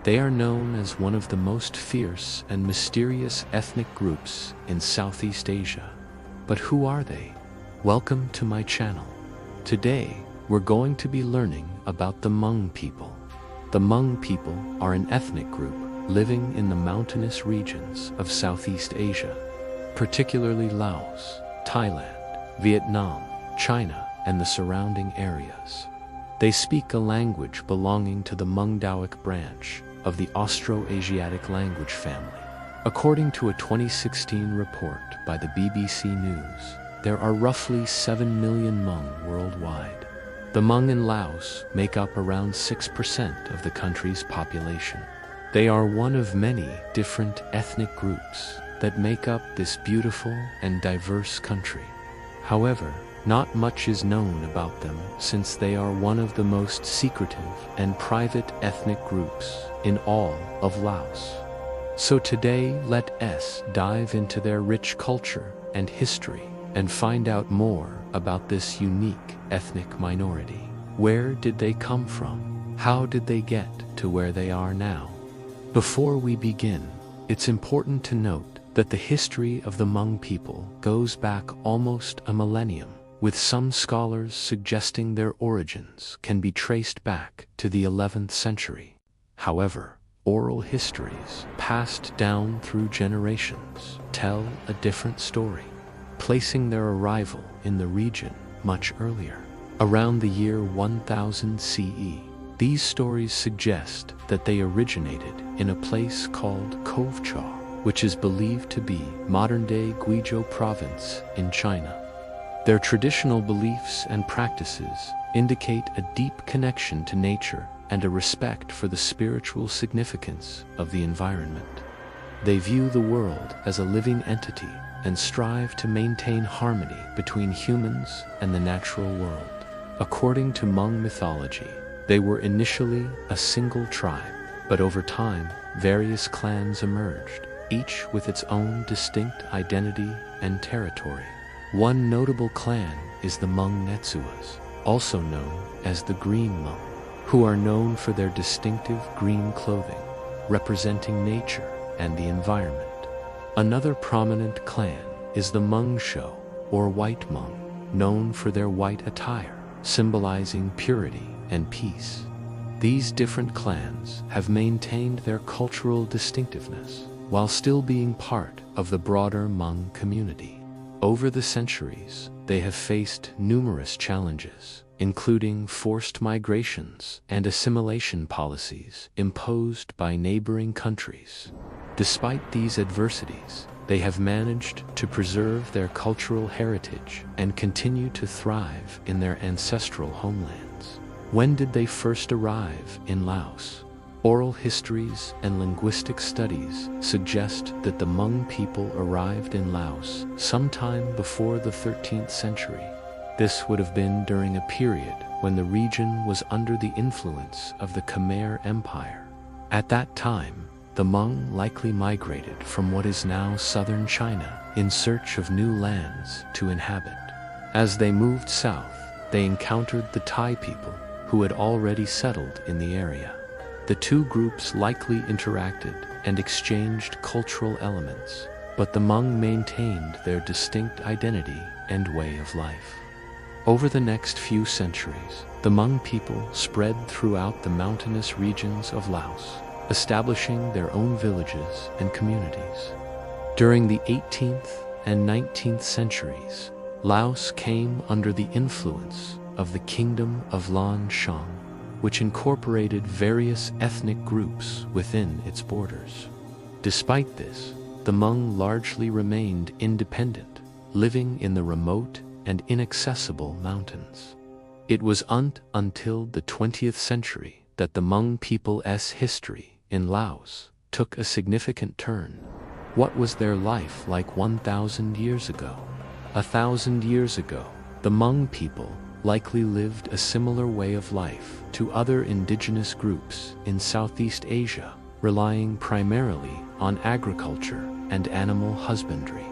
They are known as one of the most fierce and mysterious ethnic groups in Southeast Asia. But who are they? Welcome to my channel. Today, we're going to be learning about the Hmong people. The Hmong people are an ethnic group living in the mountainous regions of Southeast Asia, particularly Laos, Thailand, Vietnam, China, and the surrounding areas. They speak a language belonging to the Hmong Daoic branch of the Austro-Asiatic language family. According to a 2016 report by the BBC News, there are roughly 7 million Hmong worldwide. The Hmong in Laos make up around 6% of the country's population. They are one of many different ethnic groups that make up this beautiful and diverse country. However, not much is known about them since they are one of the most secretive and private ethnic groups in all of Laos. So today, let us dive into their rich culture and history and find out more about this unique ethnic minority. Where did they come from? How did they get to where they are now? Before we begin, it's important to note that the history of the Hmong people goes back almost a millennium, with some scholars suggesting their origins can be traced back to the 11th century. However, oral histories passed down through generations tell a different story, placing their arrival in the region much earlier. Around the year 1000 CE, these stories suggest that they originated in a place called Kovcha, which is believed to be modern-day Guizhou province in China. Their traditional beliefs and practices indicate a deep connection to nature and a respect for the spiritual significance of the environment. They view the world as a living entity and strive to maintain harmony between humans and the natural world. According to Hmong mythology, they were initially a single tribe, but over time, various clans emerged, each with its own distinct identity and territory. One notable clan is the Hmong Txuas, also known as the Green Hmong, who are known for their distinctive green clothing, representing nature and the environment. Another prominent clan is the Hmong Shou, or White Hmong, known for their white attire, symbolizing purity and peace. These different clans have maintained their cultural distinctiveness while still being part of the broader Hmong community. Over the centuries, they have faced numerous challenges, including forced migrations and assimilation policies imposed by neighboring countries. Despite these adversities, they have managed to preserve their cultural heritage and continue to thrive in their ancestral homelands. When did they first arrive in Laos? Oral histories and linguistic studies suggest that the Hmong people arrived in Laos sometime before the 13th century. This would have been during a period when the region was under the influence of the Khmer Empire. At that time, the Hmong likely migrated from what is now southern China in search of new lands to inhabit. As they moved south, they encountered the Thai people, who had already settled in the area. The two groups likely interacted and exchanged cultural elements, but the Hmong maintained their distinct identity and way of life. Over the next few centuries, the Hmong people spread throughout the mountainous regions of Laos, establishing their own villages and communities. During the 18th and 19th centuries, Laos came under the influence of the Kingdom of Lan Xang, which incorporated various ethnic groups within its borders. Despite this, the Hmong largely remained independent, living in the remote and inaccessible mountains. It was until the 20th century that the Hmong people's history in Laos took a significant turn. What was their life like 1,000 years ago? 1,000 years ago, the Hmong people likely lived a similar way of life to other indigenous groups in Southeast Asia, relying primarily on agriculture and animal husbandry.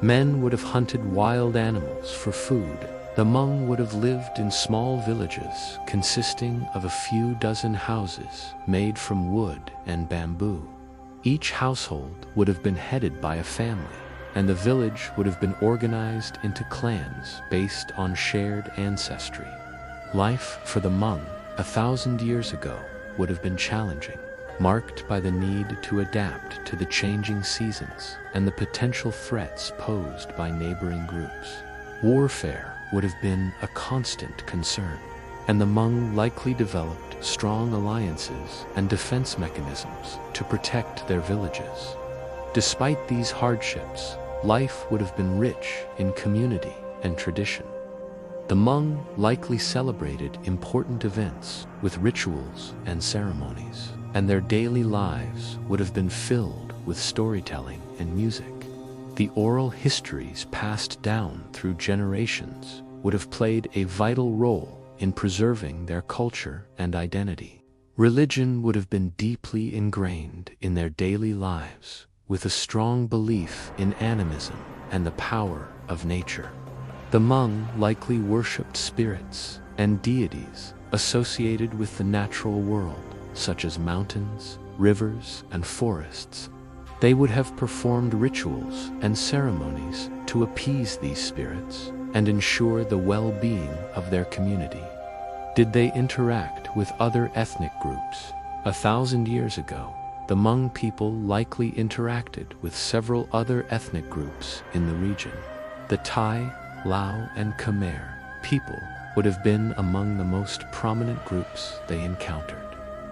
Men would have hunted wild animals for food, The Hmong would have lived in small villages consisting of a few dozen houses made from wood and bamboo. Each household would have been headed by a family, and the village would have been organized into clans based on shared ancestry. Life for the Hmong 1,000 years ago would have been challenging, marked by the need to adapt to the changing seasons and the potential threats posed by neighboring groups. Warfare would have been a constant concern, and the Hmong likely developed strong alliances and defense mechanisms to protect their villages. Despite these hardships, life would have been rich in community and tradition. The Hmong likely celebrated important events with rituals and ceremonies, and their daily lives would have been filled with storytelling and music. The oral histories passed down through generations would have played a vital role in preserving their culture and identity. Religion would have been deeply ingrained in their daily lives, with a strong belief in animism and the power of nature. The Hmong likely worshipped spirits and deities associated with the natural world, such as mountains, rivers, and forests. They would have performed rituals and ceremonies to appease these spirits and ensure the well-being of their community. Did they interact with other ethnic groups? 1,000 years ago, the Hmong people likely interacted with several other ethnic groups in the region. The Thai, Lao, and Khmer people would have been among the most prominent groups they encountered.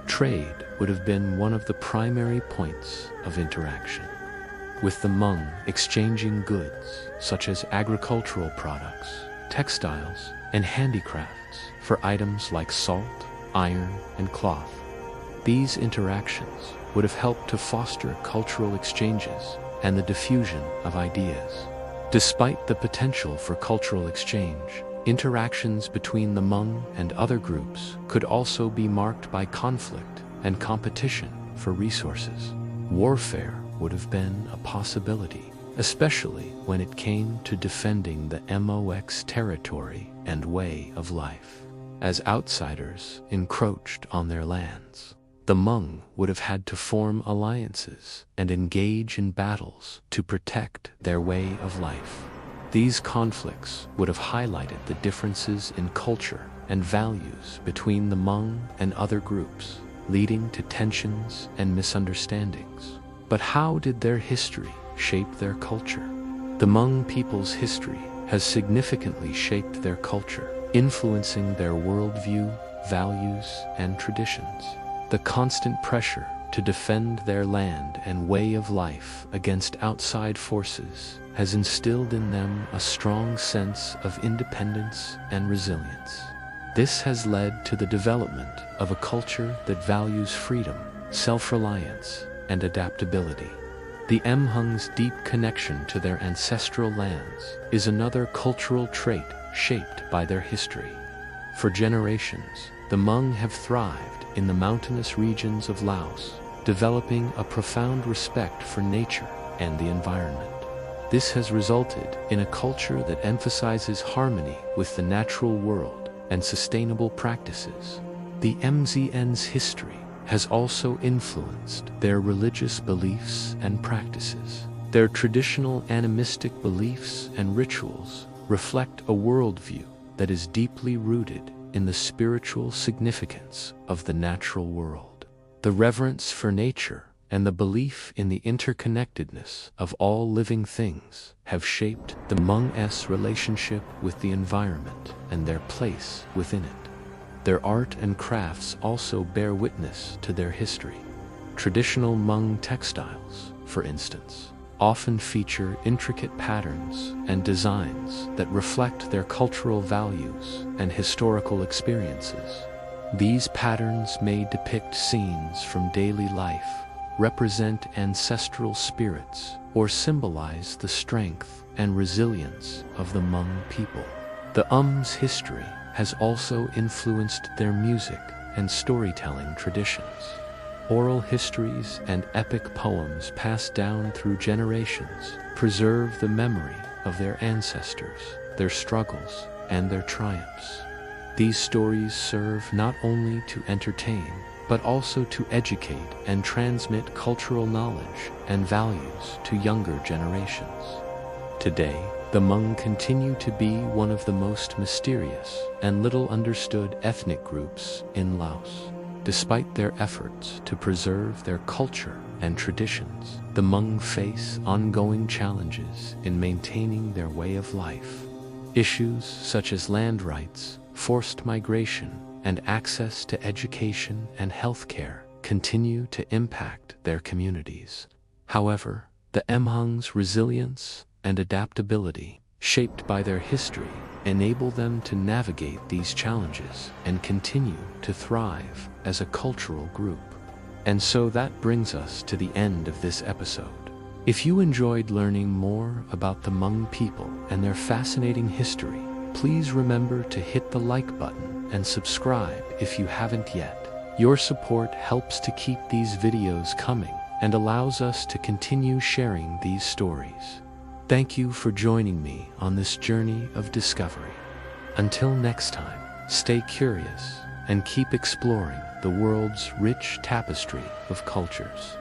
Trade would have been one of the primary points of interaction, with the Hmong exchanging goods such as agricultural products, textiles, and handicrafts for items like salt, iron, and cloth. These interactions would have helped to foster cultural exchanges and the diffusion of ideas. Despite the potential for cultural exchange, interactions between the Hmong and other groups could also be marked by conflict and competition for resources. Warfare would have been a possibility, especially when it came to defending the Hmong's territory and way of life. As outsiders encroached on their lands, the Hmong would have had to form alliances and engage in battles to protect their way of life. These conflicts would have highlighted the differences in culture and values between the Hmong and other groups, leading to tensions and misunderstandings. But how did their history shape their culture? The Hmong people's history has significantly shaped their culture, influencing their worldview, values, and traditions. The constant pressure to defend their land and way of life against outside forces has instilled in them a strong sense of independence and resilience. This has led to the development of a culture that values freedom, self-reliance, and adaptability. The Hmong's deep connection to their ancestral lands is another cultural trait shaped by their history. For generations, the Hmong have thrived in the mountainous regions of Laos, developing a profound respect for nature and the environment. This has resulted in a culture that emphasizes harmony with the natural world and sustainable practices. The MZN's history has also influenced their religious beliefs and practices. Their traditional animistic beliefs and rituals reflect a worldview that is deeply rooted in the spiritual significance of the natural world. The reverence for nature and the belief in the interconnectedness of all living things have shaped the Hmong's relationship with the environment and their place within it. Their art and crafts also bear witness to their history. Traditional Hmong textiles, for instance, often feature intricate patterns and designs that reflect their cultural values and historical experiences. These patterns may depict scenes from daily life, represent ancestral spirits, or symbolize the strength and resilience of the Hmong people. The Hmong's history has also influenced their music and storytelling traditions. Oral histories and epic poems passed down through generations preserve the memory of their ancestors, their struggles, and their triumphs. These stories serve not only to entertain, but also to educate and transmit cultural knowledge and values to younger generations. Today, the Hmong continue to be one of the most mysterious and little understood ethnic groups in Laos. Despite their efforts to preserve their culture and traditions, the Hmong face ongoing challenges in maintaining their way of life. Issues such as land rights, forced migration, and access to education and healthcare continue to impact their communities. However, the Hmong's resilience and adaptability, shaped by their history, enable them to navigate these challenges and continue to thrive as a cultural group. And so that brings us to the end of this episode. If you enjoyed learning more about the Hmong people and their fascinating history, please remember to hit the like button and subscribe if you haven't yet. Your support helps to keep these videos coming and allows us to continue sharing these stories. Thank you for joining me on this journey of discovery. Until next time, stay curious and keep exploring the world's rich tapestry of cultures.